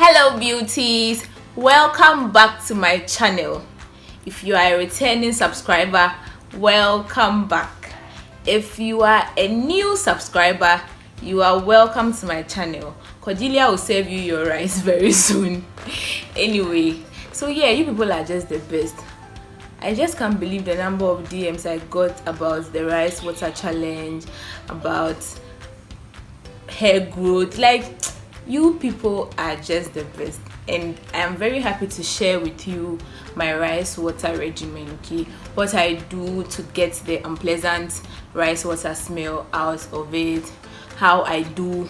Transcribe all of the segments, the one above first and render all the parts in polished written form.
Hello beauties, welcome back to my channel. If you are a returning subscriber, welcome back. If you are a new subscriber, you are welcome to my channel. Cordelia will serve you your rice very soon. Anyway, so yeah, you people are just the best. I just can't believe the number of DMs I got about the rice water challenge, about hair growth. Like, you people are just the best, and I am very happy to share with you my rice water regimen. Okay, what I do to get the unpleasant rice water smell out of it, how I do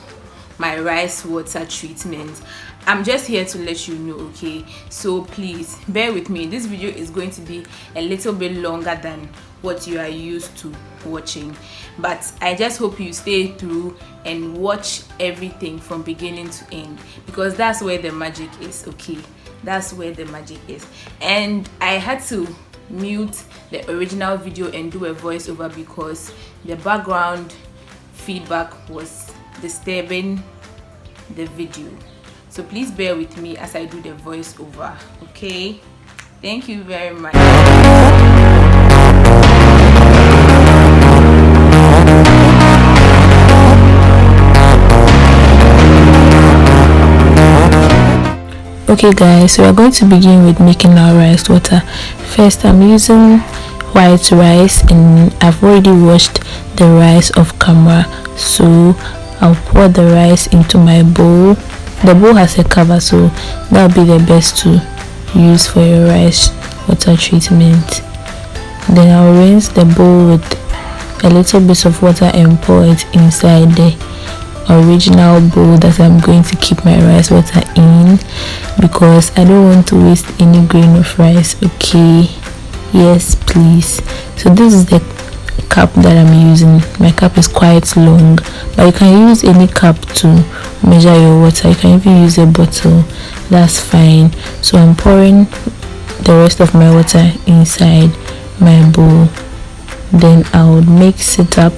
my rice water treatment. I'm just here to let you know, okay? So please bear with me. This video is going to be a little bit longer than what you are used to watching, but I just hope you stay through and watch everything from beginning to end, because that's where the magic is. Okay, that's where the magic is. And I had to mute the original video and do a voiceover because the background feedback was disturbing the video. So please bear with me as I do the voiceover. Okay, thank you very much. Okay guys, so we're going to begin with making our rice water. First, I'm using white rice and I've already washed the rice off camera, so I'll pour the rice into my bowl. The bowl has a cover, so that'll be the best to use for your rice water treatment. Then I'll rinse the bowl with a little bit of water and pour it inside the original bowl that I'm going to keep my rice water in, because I don't want to waste any grain of rice. Okay, yes please. So this is the cup that I'm using. My cup is quite long, but you can use any cup to measure your water. You can even use a bottle, that's fine. So I'm pouring the rest of my water inside my bowl, then I would mix it up.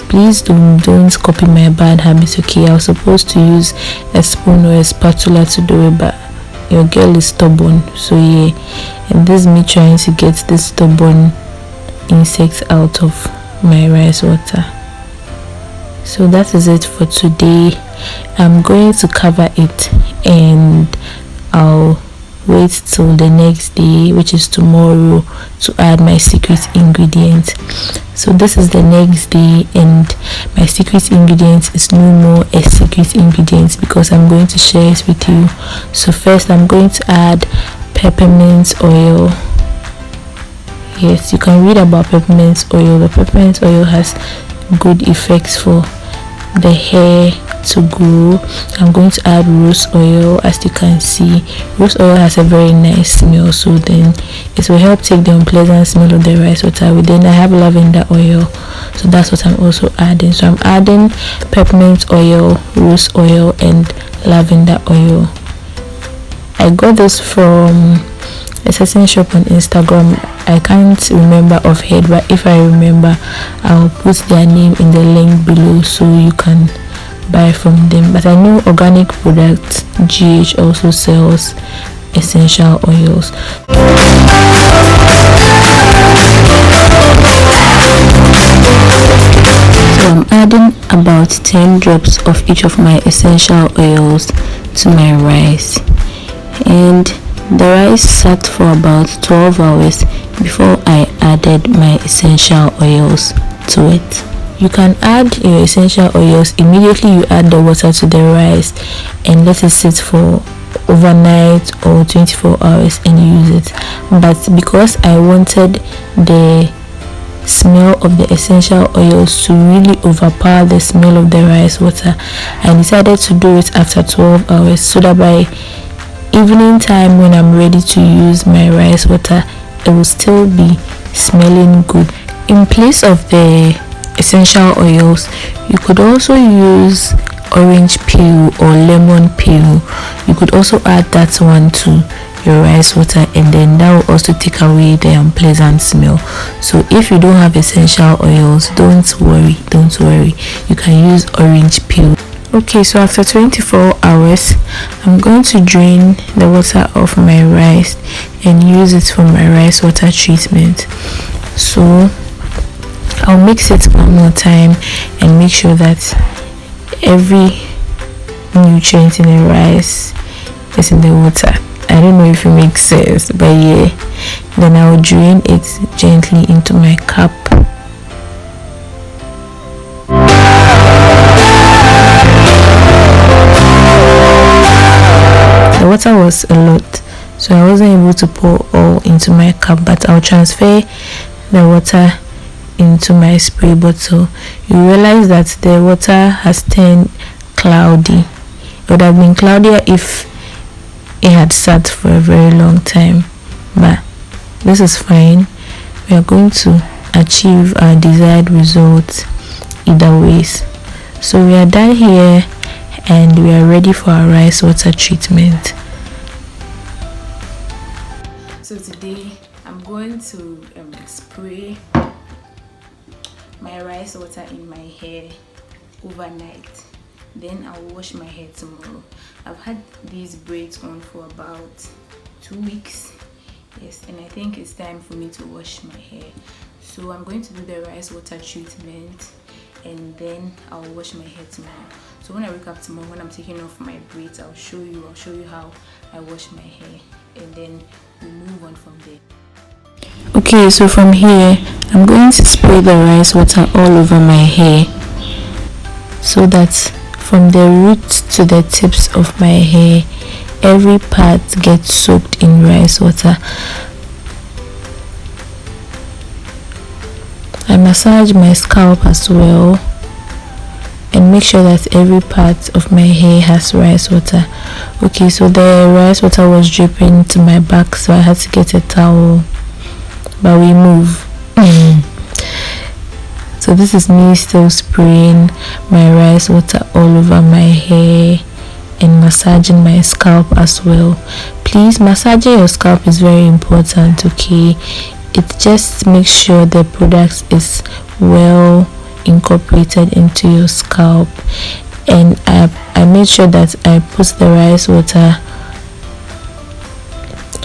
Please don't copy my bad habits. Okay, I was supposed to use a spoon or a spatula to do it, but your girl is stubborn, so yeah. And this is me trying to get this stubborn insects out of my rice water. So that is it for today. I'm going to cover it and I'll wait till the next day, which is tomorrow, to add my secret ingredient. So this is the next day and my secret ingredient is no more a secret ingredient because I'm going to share it with you. So first, I'm going to add peppermint oil. Yes, you can read about peppermint oil. The peppermint oil has good effects for the hair to grow. I'm going to add rose oil. As you can see, rose oil has a very nice smell, so then it will help take the unpleasant smell of the rice water away. Then I have lavender oil, so that's what I'm also adding. So I'm adding peppermint oil, rose oil and lavender oil. I got this from a certain shop on Instagram. I can't remember offhand, but if I remember, I'll put their name in the link below so you can buy from them. But I know Organic Products GH also sells essential oils. So I'm adding about 10 drops of each of my essential oils to my rice, and the rice sat for about 12 hours before I added my essential oils to it. You can add your essential oils immediately you add the water to the rice and let it sit for overnight or 24 hours and use it. But because I wanted the smell of the essential oils to really overpower the smell of the rice water, I decided to do it after 12 hours so that by evening time, when I'm ready to use my rice water, it will still be smelling good. In place of the essential oils, you could also use orange peel or lemon peel. You could also add that one to your rice water, and then that will also take away the unpleasant smell. So if you don't have essential oils, don't worry, you can use orange peel. Okay, so after 24 hours, I'm going to drain the water off my rice and use it for my rice water treatment. So I'll mix it one more time and make sure that every nutrient in the rice is in the water. I don't know if it makes sense, but yeah. Then I'll drain it gently into my cup. The water was a lot, so I wasn't able to pour all into my cup, but I'll transfer the water into my spray bottle. You realize that the water has turned cloudy. It would have been cloudier if it had sat for a very long time, but this is fine. We are going to achieve our desired results either ways. So we are done here and we are ready for our rice water treatment. So today I'm going to spray my rice water in my hair overnight, then I'll wash my hair tomorrow. I've had these braids on for about 2 weeks, yes, and I think it's time for me to wash my hair. So I'm going to do the rice water treatment and then I'll wash my hair tomorrow. So when I wake up tomorrow, when I'm taking off my braids, I'll show you how I wash my hair, and then we'll move on from there. Okay, so from here I'm going to spray the rice water all over my hair so that from the roots to the tips of my hair, every part gets soaked in rice water. I massage my scalp as well and make sure that every part of my hair has rice water. Okay, so the rice water was dripping to my back, so I had to get a towel, but we move. So this is me still spraying my rice water all over my hair and massaging my scalp as well. Please, massaging your scalp is very important, okay? It just makes sure the product is well incorporated into your scalp, and I made sure that I put the rice water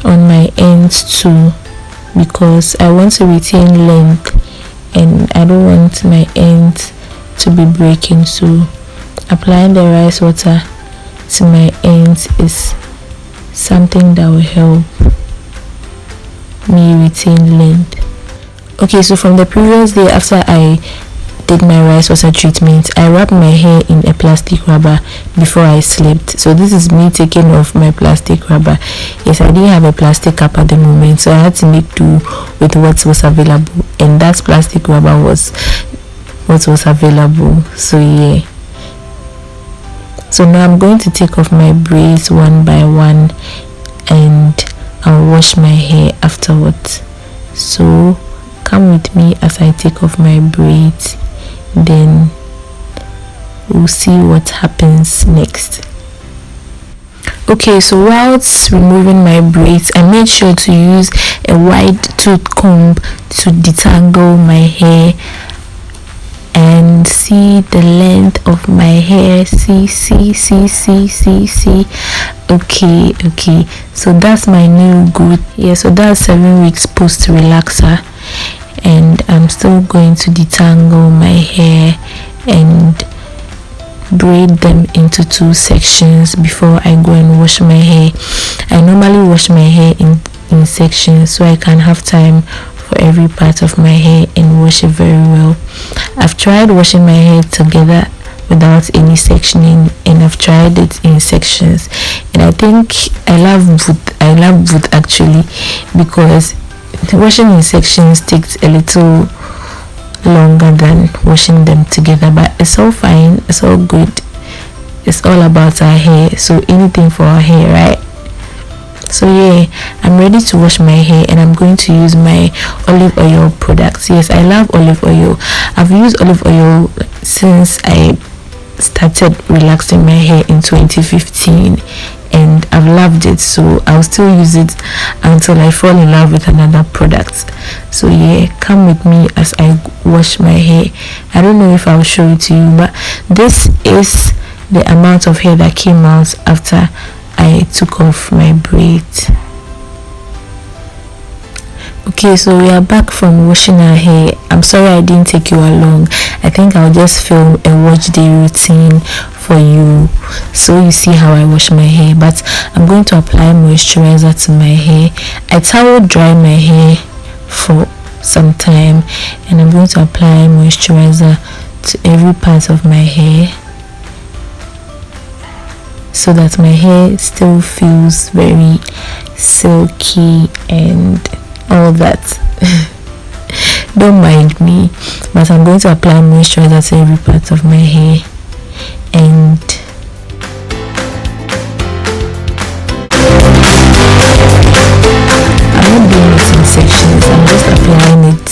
on my ends too, because I want to retain length and I don't want my ends to be breaking. So applying the rice water to my ends is something that will help me retain length. Okay, so from the previous day after I did my rice water treatment, I wrapped my hair in a plastic rubber before I slept. So this is me taking off my plastic rubber. Yes, I didn't have a plastic cap at the moment, so I had to make do with what was available, and that plastic rubber was what was available. So yeah, so now I'm going to take off my braids one by one and I'll wash my hair afterwards. So come with me as I take off my braids, then we'll see what happens next. Okay, so whilst removing my braids, I made sure to use a wide tooth comb to detangle my hair and see the length of my hair. See. Okay, so that's my new good. Yeah, so that's 7 weeks post relaxer, and I'm still going to detangle my hair and braid them into 2 sections before I go and wash my hair. I normally wash my hair in sections so I can have time for every part of my hair and wash it very well. I've tried washing my hair together without any sectioning, and I've tried it in sections, and I think I love both actually, because washing in sections takes a little longer than washing them together, but it's all fine, it's all good. It's all about our hair, so anything for our hair, right? So yeah, I'm ready to wash my hair, and I'm going to use my olive oil products. Yes, I love olive oil. I've used olive oil since I started relaxing my hair in 2015, and I've loved it, so I'll still use it until I fall in love with another product. So yeah, come with me as I wash my hair. I don't know if I'll show it to you, but this is the amount of hair that came out after I took off my braids. Okay, so we are back from washing our hair. I'm sorry I didn't take you along. I think I'll just film a watch day routine for you so you see how I wash my hair. But I'm going to apply moisturizer to my hair. I towel dry my hair for some time, and I'm going to apply moisturizer to every part of my hair so that my hair still feels very silky and all that. Don't mind me, but I'm going to apply moisturizer to every part of my hair. And I'm not doing it in sections, I'm just applying it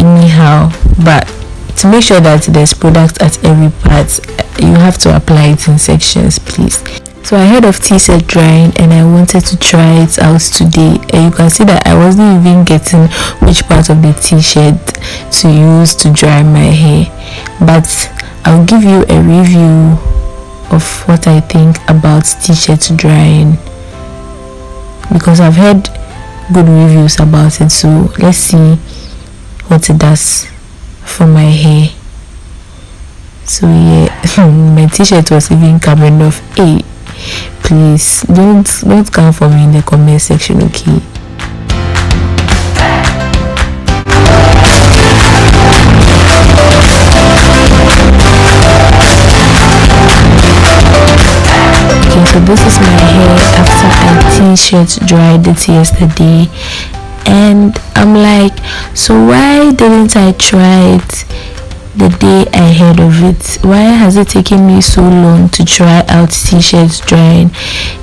anyhow. But to make sure that there's product at every part, you have to apply it in sections, please. So I heard of t-shirt drying and I wanted to try it out today, and you can see that I wasn't even getting which part of the t-shirt to use to dry my hair. But I'll give you a review of what I think about t-shirt drying, because I've heard good reviews about it. So let's see what it does for my hair. So yeah, my t-shirt was even coming off. Hey, please don't come for me in the comment section, okay? Okay, so this is my hair after I t-shirt dried it yesterday, and I'm like, so why didn't I try it the day I heard of it? Why has it taken me so long to try out t-shirts drying?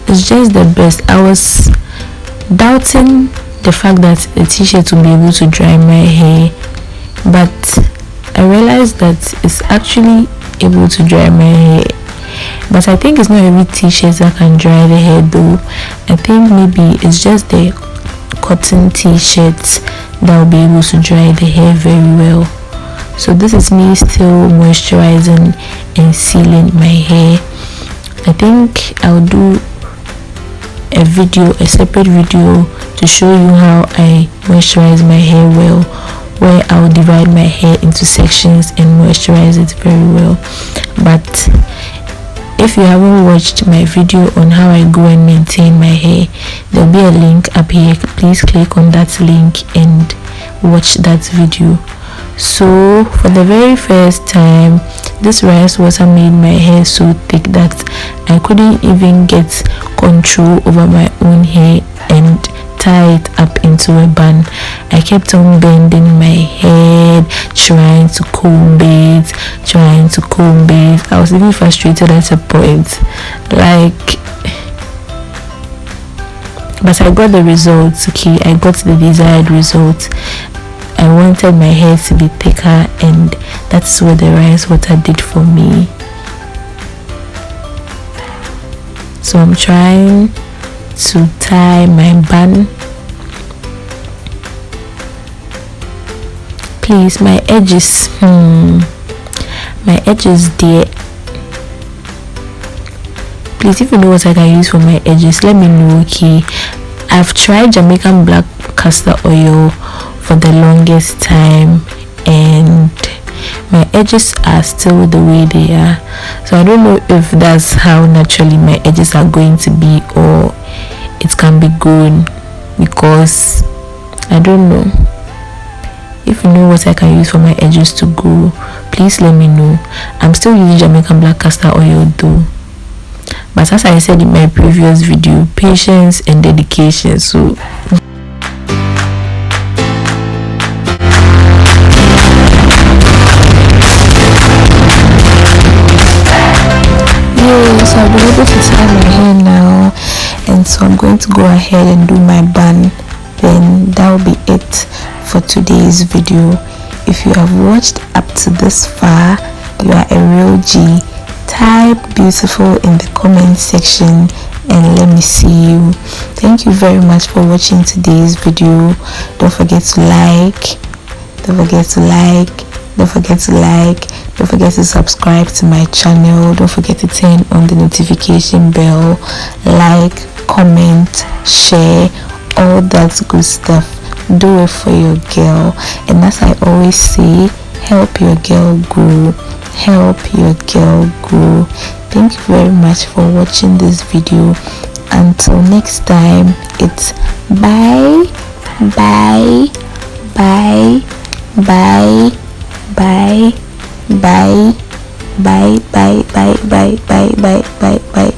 It's just the best. I was doubting the fact that the t-shirt will be able to dry my hair, but I realized that it's actually able to dry my hair. But I think it's not every t-shirt that can dry the hair though. I think maybe it's just the cotton t-shirts that will be able to dry the hair very well. So this is me still moisturizing and sealing my hair. I think I'll do a separate video to show you how I moisturize my hair well, where I'll divide my hair into sections and moisturize it very well. But if you haven't watched my video on how I go and maintain my hair, there'll be a link up here. Please click on that link and watch that video. So for the very first time, this rice water made my hair so thick that I couldn't even get control over my own hair and tie it up into a bun. I kept on bending my head, trying to comb it. I was even frustrated at a point, but I got the results. Okay, I got the desired results. I wanted my hair to be thicker, and that's what the rice water did for me. So I'm trying to tie my bun. Please, my edges there. Please, if you know what I can use for my edges, let me know, okay? I've tried Jamaican black castor oil for the longest time, and my edges are still the way they are. So I don't know if that's how naturally my edges are going to be, or it can be grown, because I don't know. If you know what I can use for my edges to grow, please let me know. I'm still using Jamaican black castor oil though, but as I said in my previous video, patience and dedication. So so I've been able to tie my hair now, and so I'm going to go ahead and do my bun. Then that will be it for today's video. If you have watched up to this far, you are a real G. Type beautiful in the comment section and let me see you. Thank you very much for watching today's video. Don't forget to like, don't forget to subscribe to my channel. Don't forget to turn on the notification bell, like share, all that good stuff. Do it for your girl. And as I always say, help your girl grow. Help your girl grow. Thank you very much for watching this video. Until next time, it's bye bye bye bye bye bye bye bye bye bye bye bye bye bye.